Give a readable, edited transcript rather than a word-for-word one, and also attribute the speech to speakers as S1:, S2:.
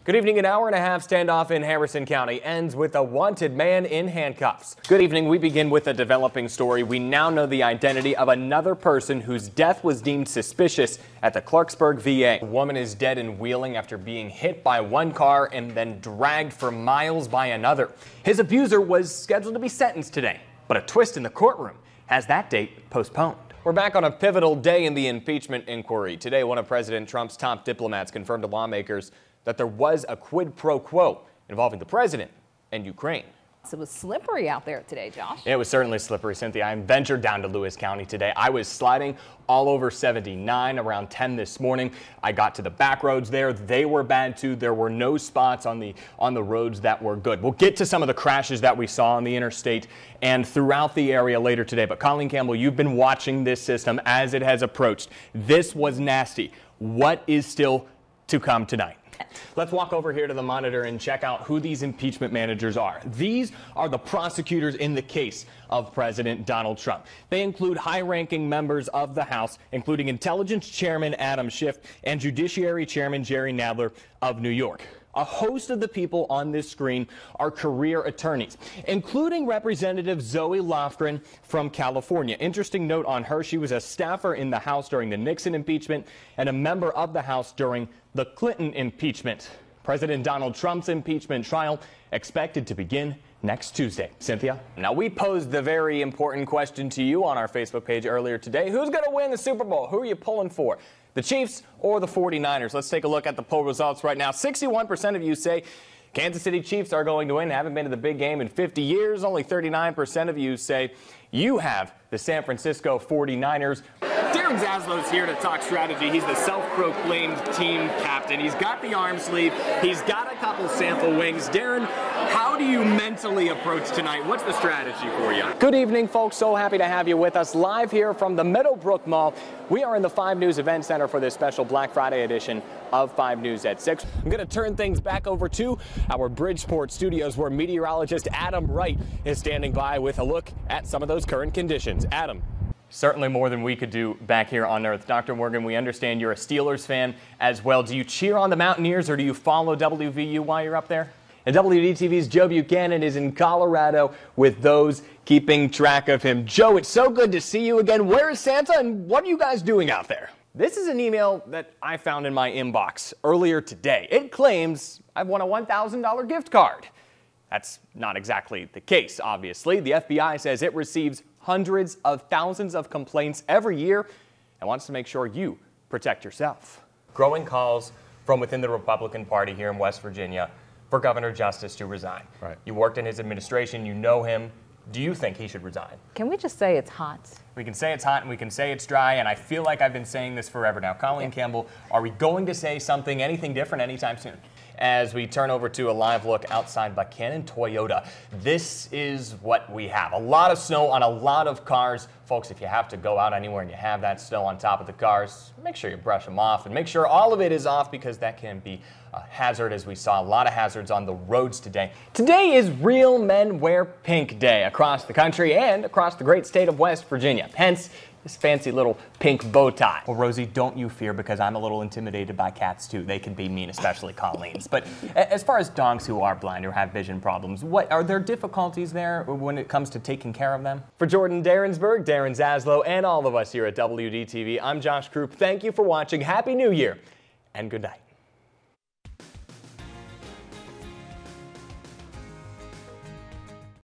S1: Good evening. An hour-and-a-half standoff in Harrison County ends with a wanted man in handcuffs. Good evening. We begin with a developing story. We now know the identity of another person whose death was deemed suspicious at the Clarksburg VA. A woman is dead in Wheeling after being hit by one car and then dragged for miles by another. His abuser was scheduled to be sentenced today, but a twist in the courtroom has that date postponed. We're back on a pivotal day in the impeachment inquiry. Today, one of President Trump's top diplomats confirmed to lawmakers that there was a quid pro quo involving the president and Ukraine.
S2: It was slippery out there today, Josh.
S1: It was certainly slippery, Cynthia. I ventured down to Lewis County today. I was sliding all over 79 around 10 this morning. I got to the back roads there. They were bad too. There were no spots on the roads that were good. We'll get to some of the crashes that we saw on the interstate and throughout the area later today. But Colleen Campbell, you've been watching this system as it has approached. This was nasty. What is still to come tonight? Let's walk over here to the monitor and check out who these impeachment managers are. These are the prosecutors in the case of President Donald Trump. They include high-ranking members of the House, including Intelligence Chairman Adam Schiff and Judiciary Chairman Jerry Nadler of New York. A host of the people on this screen are career attorneys, including Representative Zoe Lofgren from California. Interesting note on her, she was a staffer in the House during the Nixon impeachment and a member of the House during the Clinton impeachment. President Donald Trump's impeachment trial expected to begin next Tuesday. Cynthia? Now, we posed the very important question to you on our Facebook page earlier today. Who's going to win the Super Bowl? Who are you pulling for? The Chiefs or the 49ers? Let's take a look at the poll results right now. 61% of you say Kansas City Chiefs are going to win. Haven't been to the big game in 50 years. Only 39% of you say you have the San Francisco 49ers. Darren Zaslow's here to talk strategy. He's the self-proclaimed team captain. He's got the arm sleeve. He's got a couple sample wings. Darren, how do you mentally approach tonight? What's the strategy for you? Good evening, folks. So happy to have you with us live here from the Meadowbrook Mall. We are in the 5 News Event Center for this special Black Friday edition of 5 News at 6. I'm going to turn things back over to our Bridgeport studios where meteorologist Adam Wright is standing by with a look at some of those current conditions. Adam. Certainly more than we could do back here on Earth. Dr. Morgan, we understand you're a Steelers fan as well. Do you cheer on the Mountaineers or do you follow WVU while you're up there? And WDTV's Joe Buchanan is in Colorado with those keeping track of him. Joe, it's so good to see you again. Where is Santa and what are you guys doing out there? This is an email that I found in my inbox earlier today. It claims I've won a $1,000 gift card. That's not exactly the case, obviously. The FBI says it receives hundreds of thousands of complaints every year and wants to make sure you protect yourself. Growing calls from within the Republican Party here in West Virginia for Governor Justice to resign. Right. You worked in his administration, you know him. Do you think he should resign?
S2: Can we just say it's hot?
S1: We can say it's hot and we can say it's dry, and I feel like I've been saying this forever now. Colleen Campbell, are we going to say something, anything different anytime soon? As we turn over to a live look outside Buchanan Toyota, this is what we have. A lot of snow on a lot of cars. Folks, if you have to go out anywhere and you have that snow on top of the cars, make sure you brush them off and make sure all of it is off because that can be a hazard, as we saw a lot of hazards on the roads today. Today is Real Men Wear Pink Day across the country and across the great state of West Virginia. Hence, this fancy little pink bow tie. Well, Rosie, don't you fear, because I'm a little intimidated by cats too. They can be mean, especially Colleen's. But as far as dogs who are blind or have vision problems, what are there difficulties there when it comes to taking care of them? For Jordan Darrensburg, Darren Zaslow, and all of us here at WDTV, I'm Josh Croup. Thank you for watching. Happy New Year and good night.